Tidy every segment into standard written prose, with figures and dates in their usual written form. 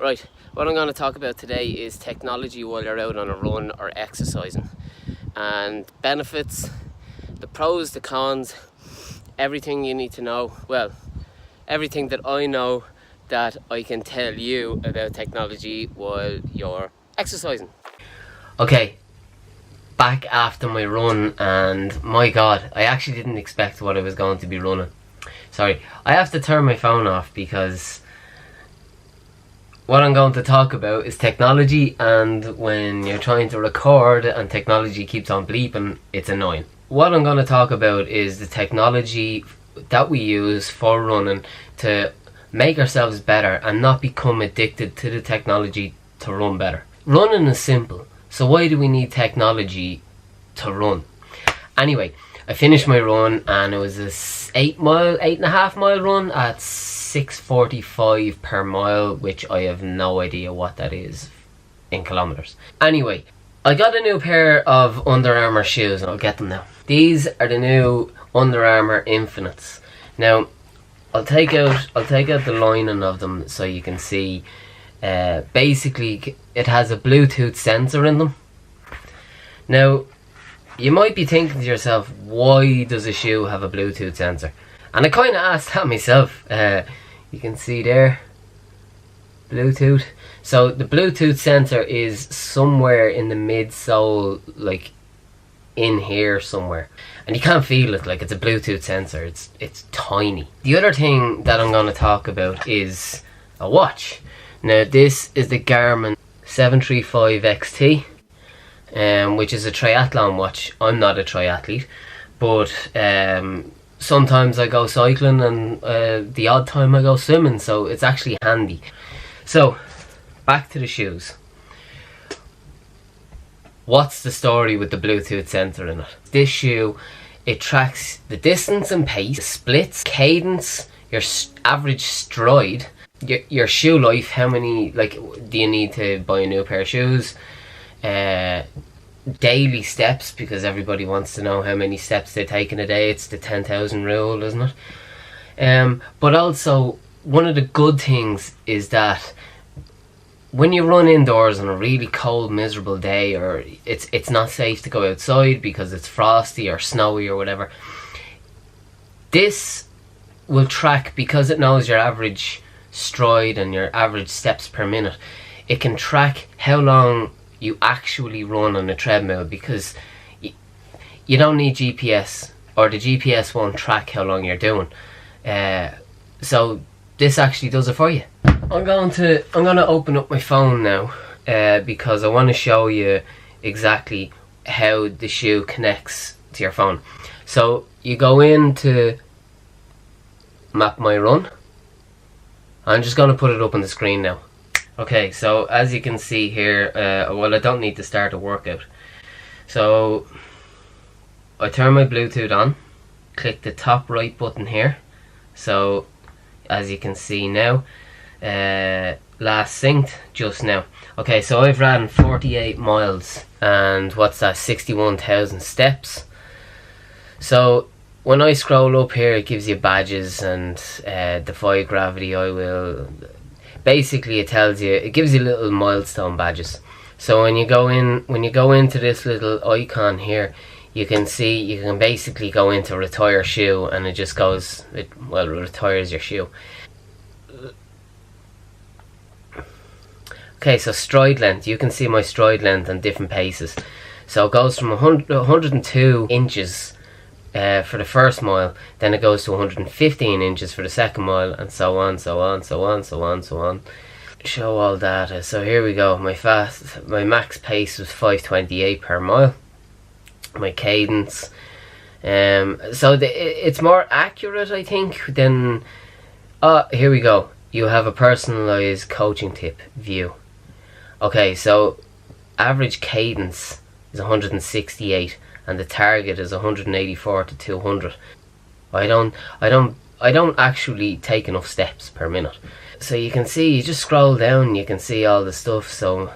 Right, what I'm going to talk about today is technology while you're out on a run or exercising, and benefits, the pros, the cons, everything you need to know. Well, everything that I know that I can tell you about technology while you're exercising. Okay, back after my run, and my god, I actually didn't expect what I was going to be running. Sorry, I have to turn my phone off because what I'm going to talk about is technology, and when you're trying to record and technology keeps on bleeping, it's annoying. What I'm going to talk about is the technology that we use for running to make ourselves better and not become addicted to the technology to run better. Running is simple, so why do we need technology to run? Anyway, I finished my run and it was a 8.5 mile run at 6:45 per mile, which I have no idea what that is in kilometers. Anyway, I got a new pair of Under Armour shoes, and I'll get them now. These are the new Under Armour Infinites. Now, I'll take out the lining of them so you can see. Basically, it has a Bluetooth sensor in them. Now, you might be thinking to yourself, why does a shoe have a Bluetooth sensor? And I kind of asked that myself. You can see there, Bluetooth. So the Bluetooth sensor is somewhere in the midsole, like in here somewhere, and you can't feel it. Like, it's a Bluetooth sensor. It's tiny. The other thing that I'm going to talk about is a watch. Now, this is the Garmin 735 XT, which is a triathlon watch. I'm not a triathlete, but sometimes I go cycling, and the odd time I go swimming, so it's actually handy. So, back to the shoes. What's the story with the Bluetooth sensor in it? This shoe, it tracks the distance and pace, the splits, cadence, your average stride, your shoe life, how many, like, do you need to buy a new pair of shoes, daily steps, because everybody wants to know how many steps they take in a day. It's the 10,000 rule, isn't it? But also, one of the good things is that when you run indoors on a really cold, miserable day, or it's not safe to go outside because it's frosty or snowy or whatever, this will track, because it knows your average stride and your average steps per minute. It can track how long you actually run on a treadmill, because you don't need GPS, or the GPS won't track how long you're doing. So this actually does it for you. I'm going to open up my phone now, because I want to show you exactly how the shoe connects to your phone. So you go into Map My Run. I'm just going to put it up on the screen now. Okay, so as you can see here, well, I don't need to start a workout. So I turn my Bluetooth on, click the top right button here. So as you can see now, last synced just now. Okay, so I've ran 48 miles and what's that, 61,000 steps. So when I scroll up here, it gives you badges and defy gravity, I will. Basically, it tells you, it gives you little milestone badges. So when you go into this little icon here, you can see, you can basically go into retire shoe, and it just goes, it retires your shoe. Okay, so stride length, you can see my stride length and different paces. So it goes from 102 inches for the first mile, then it goes to 115 inches for the second mile, and so on, so on, so on, so on, so on. Show all data. So here we go. My max pace was 5:28 per mile. My cadence. So it's more accurate, I think, than. Here we go. You have a personalized coaching tip view. Okay, so average cadence is 168. And the target is 184 to 200. I don't actually take enough steps per minute. So you can see, you just scroll down, you can see all the stuff. So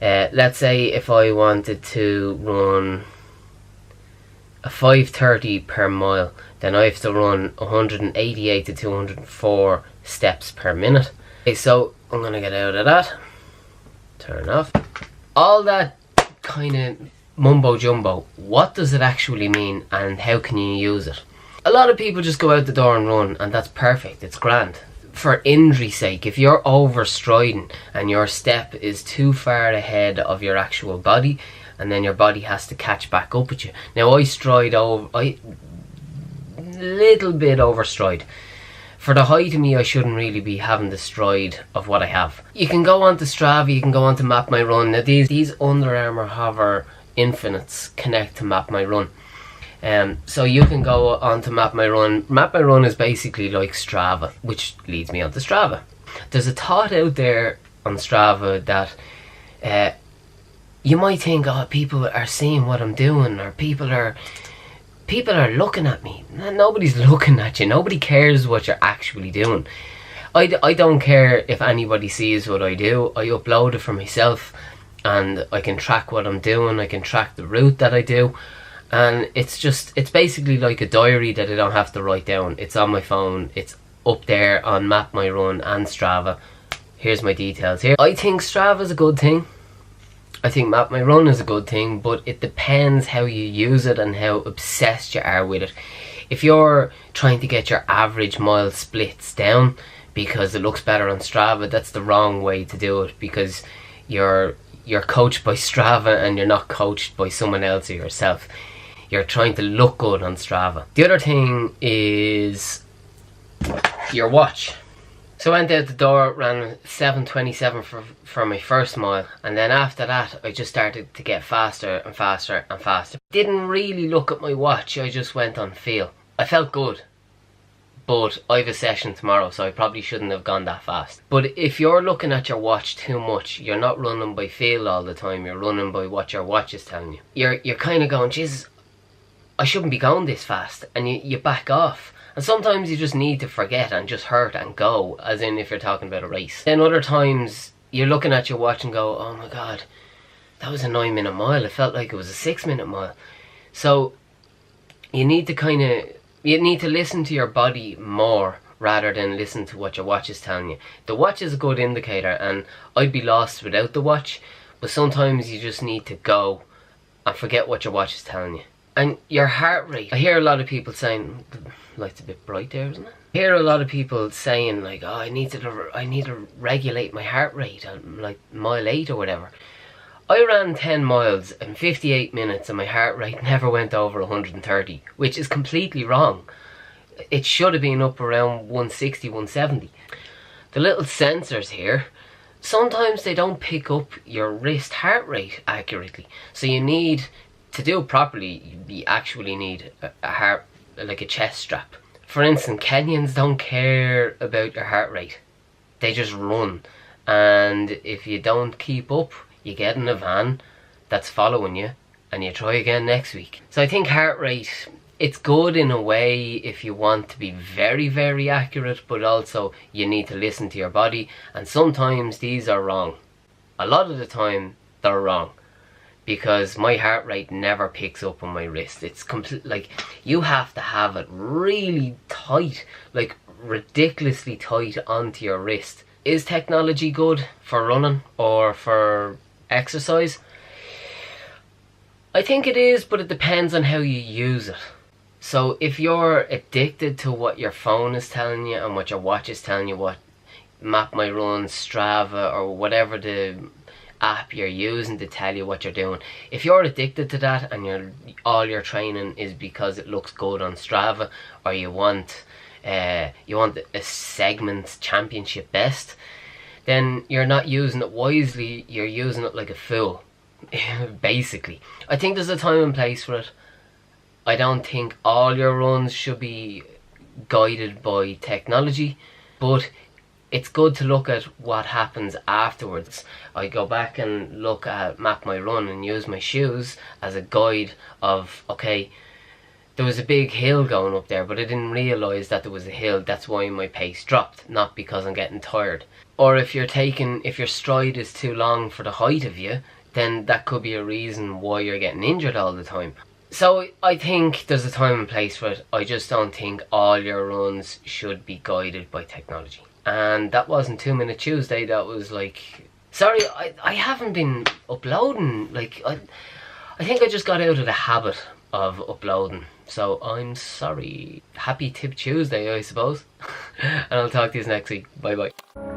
let's say if I wanted to run a 5:30 per mile, then I have to run 188 to 204 steps per minute. Okay, so I'm gonna get out of that. Turn off. All that kind of mumbo jumbo, what does it actually mean and how can you use it? A lot of people just go out the door and run, and that's perfect, it's grand. For injury's sake, if you're overstriding and your step is too far ahead of your actual body, and then your body has to catch back up with you. Now I stride over, little bit overstride. For the height of me, I shouldn't really be having the stride of what I have. You can go on to Strava, you can go on to Map My Run. Now these Under Armour Hover Infinites connect to Map My Run. So you can go on to Map My Run. Map My Run is basically like Strava, which leads me on to Strava. There's a thought out there on Strava that you might think, oh, people are seeing what I'm doing, or people are looking at me. Nobody's looking at you. Nobody cares what you're actually doing. I don't care if anybody sees what I do. I upload it for myself, and I can track what I'm doing. I can track the route that I do, and it's basically like a diary that I don't have to write down. It's on my phone. It's up there on Map My Run and Strava. Here's my details here. I think Strava's a good thing. I think Map My Run is a good thing, but it depends how you use it and how obsessed you are with it. If you're trying to get your average mile splits down because it looks better on Strava, that's the wrong way to do it, because you're coached by Strava and you're not coached by someone else or yourself. You're trying to look good on Strava. The other thing is your watch. So I went out the door, ran 7:27 for my first mile, and then after that I just started to get faster and faster and faster. Didn't really look at my watch, I just went on feel. I felt good, but I have a session tomorrow, so I probably shouldn't have gone that fast. But if you're looking at your watch too much, you're not running by feel all the time, you're running by what your watch is telling you. You're kind of going, Jesus, I shouldn't be going this fast, and you back off. And sometimes you just need to forget and just hurt and go, as in if you're talking about a race. Then other times you're looking at your watch and go, oh my god, that was a 9-minute mile. It felt like it was a 6-minute mile. So you need to listen to your body more rather than listen to what your watch is telling you. The watch is a good indicator, and I'd be lost without the watch, but sometimes you just need to go and forget what your watch is telling you. And your heart rate, I hear a lot of people saying, the light's a bit bright there, isn't it? I hear a lot of people saying like, oh, I need to regulate my heart rate at like mile 8 or whatever. I ran 10 miles in 58 minutes and my heart rate never went over 130, which is completely wrong. It should have been up around 160, 170. The little sensors here, sometimes they don't pick up your wrist heart rate accurately. So you need, to do it properly, you actually need a heart, like a chest strap. For instance, Kenyans don't care about your heart rate. They just run. And if you don't keep up, you get in a van that's following you and you try again next week. So I think heart rate, it's good in a way if you want to be very, very accurate, but also you need to listen to your body, and sometimes these are wrong. A lot of the time they're wrong, because my heart rate never picks up on my wrist. It's complete, like, you have to have it really tight, like ridiculously tight onto your wrist. Is technology good for running or for exercise? I think it is, but it depends on how you use it. So if you're addicted to what your phone is telling you and what your watch is telling you, what Map My Run, Strava, or whatever the app you're using to tell you what you're doing, if you're addicted to that and all your training is because it looks good on Strava, or you want a segment championship best, then you're not using it wisely, you're using it like a fool. Basically, I think there's a time and place for it. I don't think all your runs should be guided by technology, but it's good to look at what happens afterwards. I go back and look at Map My Run and use my shoes as a guide of, okay, there was a big hill going up there, but I didn't realise that there was a hill. That's why my pace dropped, not because I'm getting tired. Or if your stride is too long for the height of you, then that could be a reason why you're getting injured all the time. So I think there's a time and place for it. I just don't think all your runs should be guided by technology. and that wasn't 2 Minute Tuesday. That was like, sorry, I haven't been uploading. Like, I think I just got out of the habit of uploading, so I'm sorry. Happy Tip Tuesday, I suppose. And I'll talk to you next week. Bye bye.